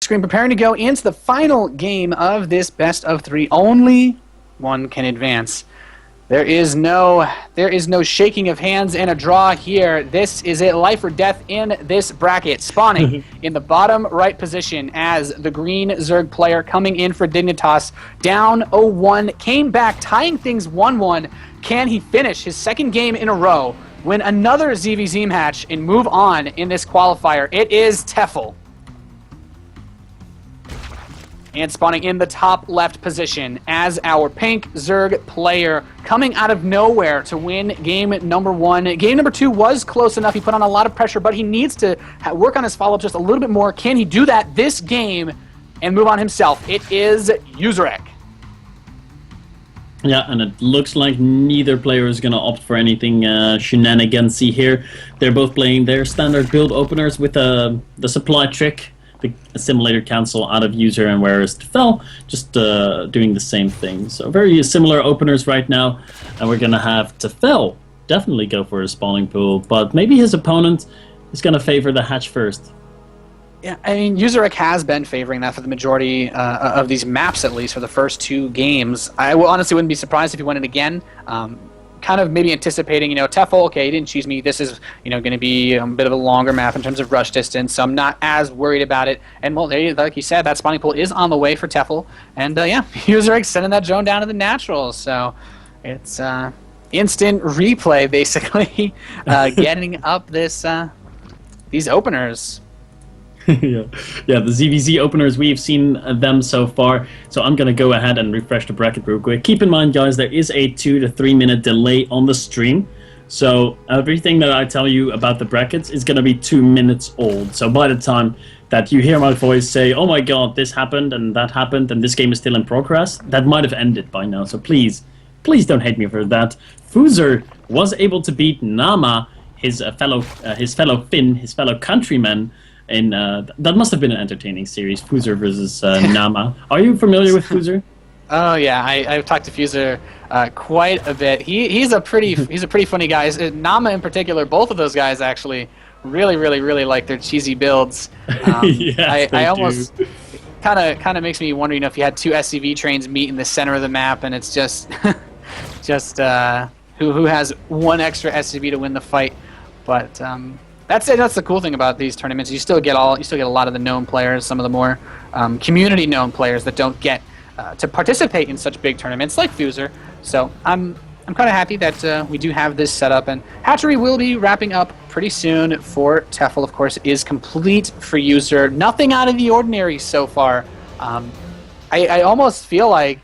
screen, preparing to go into the final game of this best of 3. Only one can advance. There is no shaking of hands and a draw here. This is it, life or death in this bracket. Spawning in the bottom right position as the green Zerg player coming in for Dignitas. Down 0-1, came back, tying things 1-1. Can he finish his second game in a row, win another ZVZ match, and move on in this qualifier? It is Tefel. And spawning in the top left position as our pink Zerg player coming out of nowhere to win game number 1. Game number 2 was close enough. He put on a lot of pressure, but he needs to work on his follow-up just a little bit more. Can he do that this game and move on himself? It is Userek. Yeah, and it looks like neither player is going to opt for anything shenanigansy here. They're both playing their standard build openers with the supply trick, the assimilator cancel out of user, and whereas Tefel just doing the same thing. So very similar openers right now, and we're going to have Tefel definitely go for a spawning pool, but maybe his opponent is going to favor the hatch first. Yeah, I mean, Userek has been favoring that for the majority of these maps, at least for the first 2 games. I honestly wouldn't be surprised if he went in again. Kind of maybe anticipating, Tefel, okay, he didn't choose me. This is, going to be a bit of a longer map in terms of rush distance, so I'm not as worried about it. And, well, like you said, that spawning pool is on the way for Tefel. And, yeah, Userek sending that drone down to the naturals. So it's instant replay, basically, getting up these openers. yeah, the ZVZ openers, we've seen them so far, so I'm going to go ahead and refresh the bracket real quick. Keep in mind, guys, there is a 2 to 3 minute delay on the stream, so everything that I tell you about the brackets is going to be 2 minutes old. So by the time that you hear my voice say, oh my god, this happened and that happened and this game is still in progress, that might have ended by now, so please don't hate me for that. Fuser was able to beat Nama, his fellow Finn, his fellow countryman, and that must have been an entertaining series, Fuser versus Nama. Are you familiar with Fuser? Oh yeah, I've talked to Fuser quite a bit. He's a pretty funny guy. Nama in particular, both of those guys actually really like their cheesy builds. Yes, I almost kind of makes me wonder, if you had 2 SCV trains meet in the center of the map, and it's just who has 1 extra SCV to win the fight, but. That's the cool thing about these tournaments. You still get a lot of the known players, some of the more community known players that don't get to participate in such big tournaments like Fuser. So I'm kind of happy that we do have this set up, and hatchery will be wrapping up pretty soon for Tefel. Of course, is complete for User. Nothing out of the ordinary so far. I almost feel like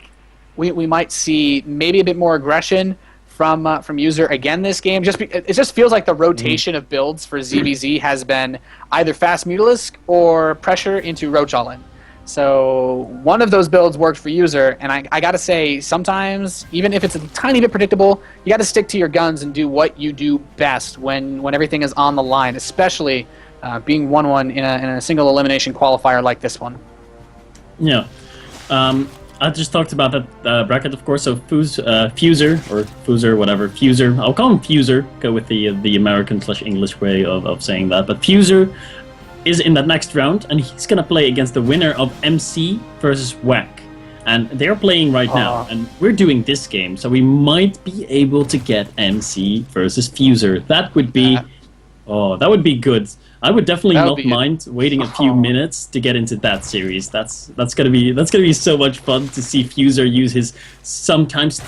we might see maybe a bit more aggression from User again this game. It just feels like the rotation of builds for ZVZ has been either fast Mutalisk or pressure into Roach All-In. So one of those builds worked for User, and I gotta say, sometimes, even if it's a tiny bit predictable, you gotta stick to your guns and do what you do best when everything is on the line, especially being 1-1 in a single elimination qualifier like this one. Yeah. I just talked about that bracket, of course. So Fuser, whatever. Fuser. I'll call him Fuser. Go with the American/English way of saying that. But Fuser is in that next round, and he's gonna play against the winner of MC versus WAC, and they're playing right now. And we're doing this game, so we might be able to get MC versus Fuser. That would be, that would be good. I would definitely not mind waiting a few minutes to get into that series. That's gonna be so much fun to see Fuser use his sometimes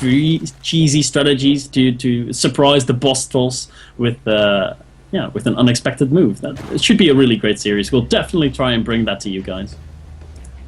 cheesy strategies to surprise the boss toss with an unexpected move. It should be a really great series. We'll definitely try and bring that to you guys.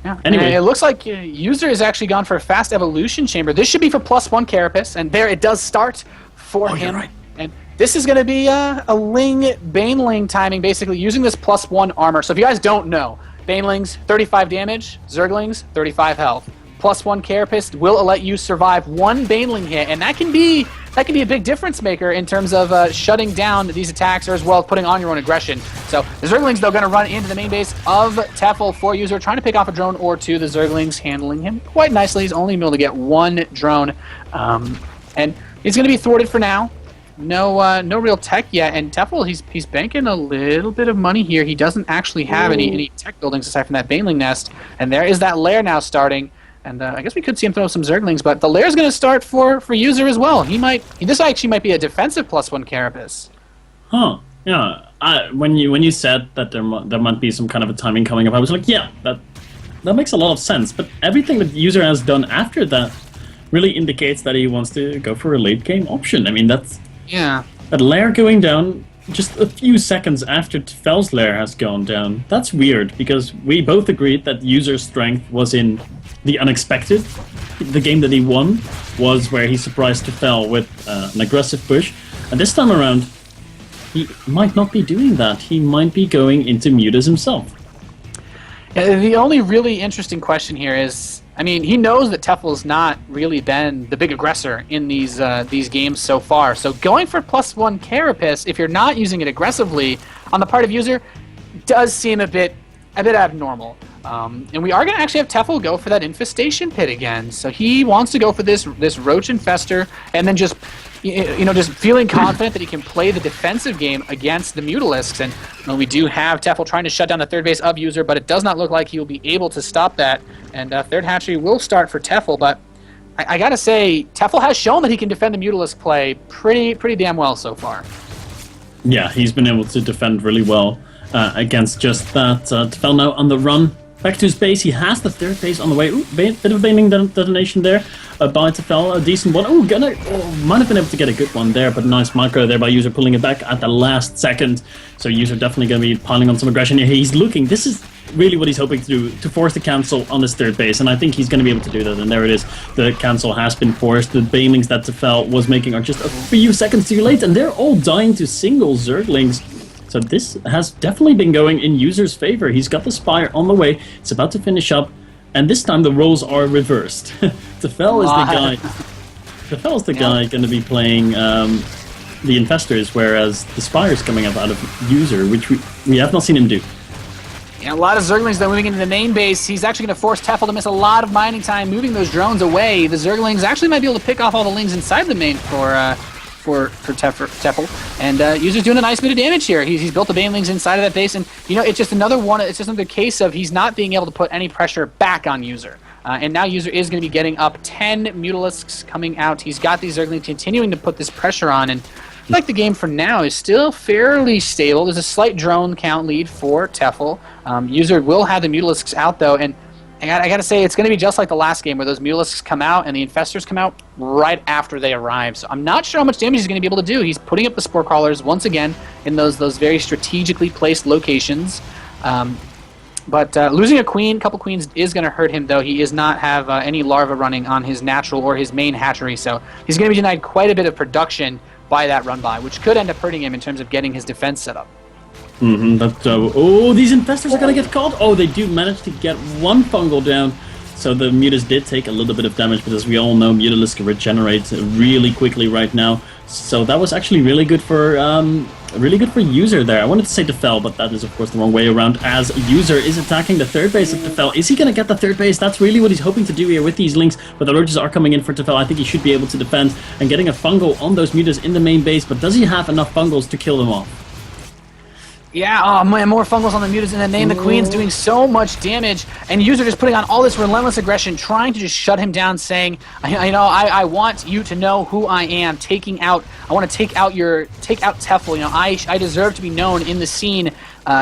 Yeah. Anyway, it looks like User has actually gone for a fast evolution chamber. This should be for +1 Carapace, and there it does start for him. Right. And this is going to be a Baneling timing, basically using this +1 armor. So if you guys don't know, Banelings 35 damage, Zerglings 35 health. +1 Carapace will let you survive 1 Baneling hit, and that can be a big difference maker in terms of shutting down these attacks, or as well as putting on your own aggression. So the Zerglings, though, going to run into the main base of Tefel for User, trying to pick off a drone or 2. The Zerglings handling him quite nicely. He's only able to get 1 drone, and he's going to be thwarted for now. no real tech yet, and Tefel, he's banking a little bit of money here. He doesn't actually have any tech buildings aside from that Baneling nest, and there is that lair now starting. And I guess we could see him throw some Zerglings, but the lair's going to start for User as well. This actually might be a defensive +1 Carapace. Huh? Yeah. When you said that there might be some kind of a timing coming up, I was like, yeah, that makes a lot of sense. But everything that User has done after that really indicates that he wants to go for a late game option. I mean, that lair going down just a few seconds after Tefel's lair has gone down. That's weird, because we both agreed that User's strength was in the unexpected. The game that he won was where he surprised Tefel with an aggressive push. And this time around, he might not be doing that. He might be going into Mutas himself. Yeah, the only really interesting question here is, I mean, he knows that Tefel's not really been the big aggressor in these games so far. So going for +1 Carapace, if you're not using it aggressively on the part of User, does seem a bit abnormal. And we are going to actually have Tefel go for that Infestation Pit again. So he wants to go for this Roach Infester, and then just feeling confident that he can play the defensive game against the Mutalisks. And we do have Tefel trying to shut down the third base of User, but it does not look like he will be able to stop that. And third hatchery will start for Tefel, but I gotta say, Tefel has shown that he can defend the Mutalisk play pretty damn well so far. Yeah, he's been able to defend really well against just that. Tefel now on the run. Back to his base, he has the third base on the way. Ooh, bit of a Baneling detonation there by Tefel, a decent one. Might have been able to get a good one there, but nice micro there by User pulling it back at the last second. So User definitely going to be piling on some aggression here. He's looking, this is really what he's hoping to do, to force the cancel on his third base, and I think he's going to be able to do that, and there it is. The cancel has been forced. The Banelings that Tefel was making are just a few seconds too late, and they're all dying to single Zerglings. So this has definitely been going in User's favor. He's got the Spire on the way. It's about to finish up. And this time the roles are reversed. Tefel is the guy. Tefel's the guy going to be playing the Infestors, whereas the Spire is coming up out of User, which we have not seen him do. Yeah, a lot of Zerglings though moving into the main base. He's actually going to force Tefel to miss a lot of mining time, moving those drones away. The Zerglings actually might be able to pick off all the lings inside the main for Tefel, and User's doing a nice bit of damage here. He's built the Banelings inside of that base, and it's just another one. It's just another case of he's not being able to put any pressure back on User, and now User is going to be getting up 10 Mutalisks coming out. He's got these Zerglings continuing to put this pressure on, and I feel like the game for now is still fairly stable. There's a slight drone count lead for Tefel. User will have the Mutalisks out though, and I gotta say, it's going to be just like the last game where those Mutalisks come out and the Infestors come out right after they arrive. So I'm not sure how much damage he's going to be able to do. He's putting up the Spore Crawlers once again in those very strategically placed locations. But losing a couple queens is going to hurt him, though. He does not have any larvae running on his natural or his main hatchery, so he's going to be denied quite a bit of production by that run-by, which could end up hurting him in terms of getting his defense set up. These Infestors are going to get caught. Oh, they do manage to get one fungal down. So the Mutas did take a little bit of damage, but as we all know, Mutalisk regenerates really quickly right now. So that was actually really good for User there. I wanted to say Tefel, but that is of course the wrong way around, as User is attacking the third base of Tefel. Is he going to get the third base? That's really what he's hoping to do here with these links, but the Roaches are coming in for Tefel. I think he should be able to defend and getting a fungal on those Mutas in the main base, but does he have enough fungals to kill them off? Yeah, oh man, more fungals on the Mutas, and then Name the Queen's doing so much damage, and User just putting on all this relentless aggression, trying to just shut him down, saying, I want you to know who I am, I want to take out Tefel, I deserve to be known in the scene,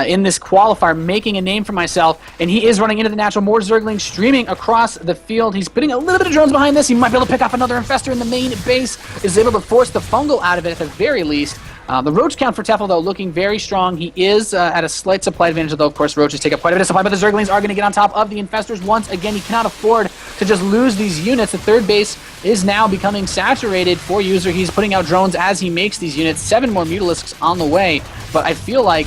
in this qualifier, making a name for myself, and he is running into the natural. More Zerglings streaming across the field. He's putting a little bit of drones behind this. He might be able to pick off another Infestor in the main base, is able to force the fungal out of it at the very least. The Roach count for Tefel, though, looking very strong. He is at a slight supply advantage, although, of course, Roaches take up quite a bit of supply, but the Zerglings are going to get on top of the Infestors once again. He cannot afford to just lose these units. The third base is now becoming saturated for User. He's putting out drones as he makes these units. 7 more Mutalisks on the way, but I feel like,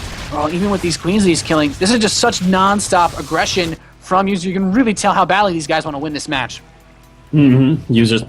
even with these queens that he's killing, this is just such non-stop aggression from User. You can really tell how badly these guys want to win this match. User's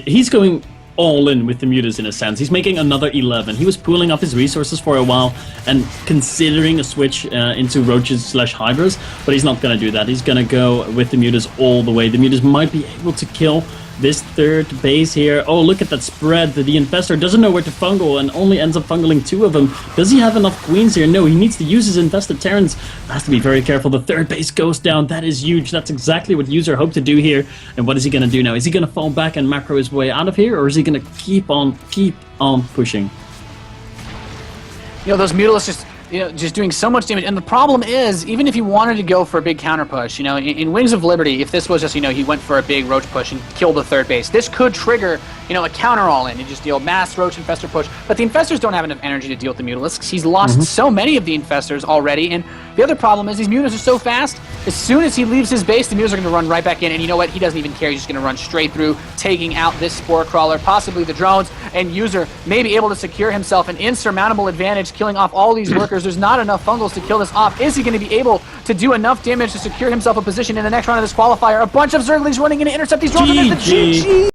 he's going all in with the Mutas in a sense. He's making another 11. He was pooling up his resources for a while and considering a switch into Roaches/Hydras, but he's not going to do that. He's going to go with the Mutas all the way. The Mutas might be able to kill this third base here. Oh, look at that spread. The Infestor doesn't know where to fungal and only ends up fungling 2 of them. Does he have enough queens here? No, he needs to use his Infested Terrans. Has to be very careful. The third base goes down. That is huge. That's exactly what User hoped to do here. And what is he going to do now? Is he going to fall back and macro his way out of here, or is he going to keep on pushing? You know, those Mutalisks just doing so much damage. And the problem is, even if he wanted to go for a big counter push, in Wings of Liberty, if this was just, he went for a big Roach push and killed the third base, this could trigger, a counter all-in and just deal mass Roach Infestor push. But the Infestors don't have enough energy to deal with the Mutalisks. He's lost so many of the Infestors already. And the other problem is these Mutas are so fast. As soon as he leaves his base, the Mutas are going to run right back in. And you know what? He doesn't even care. He's just going to run straight through, taking out this Spore Crawler, possibly the drones, and User may be able to secure himself an insurmountable advantage, killing off all these workers. There's not enough fungals to kill this off. Is he going to be able to do enough damage to secure himself a position in the next round of this qualifier? A bunch of Zerglings running in to intercept these drones, and it's the GG!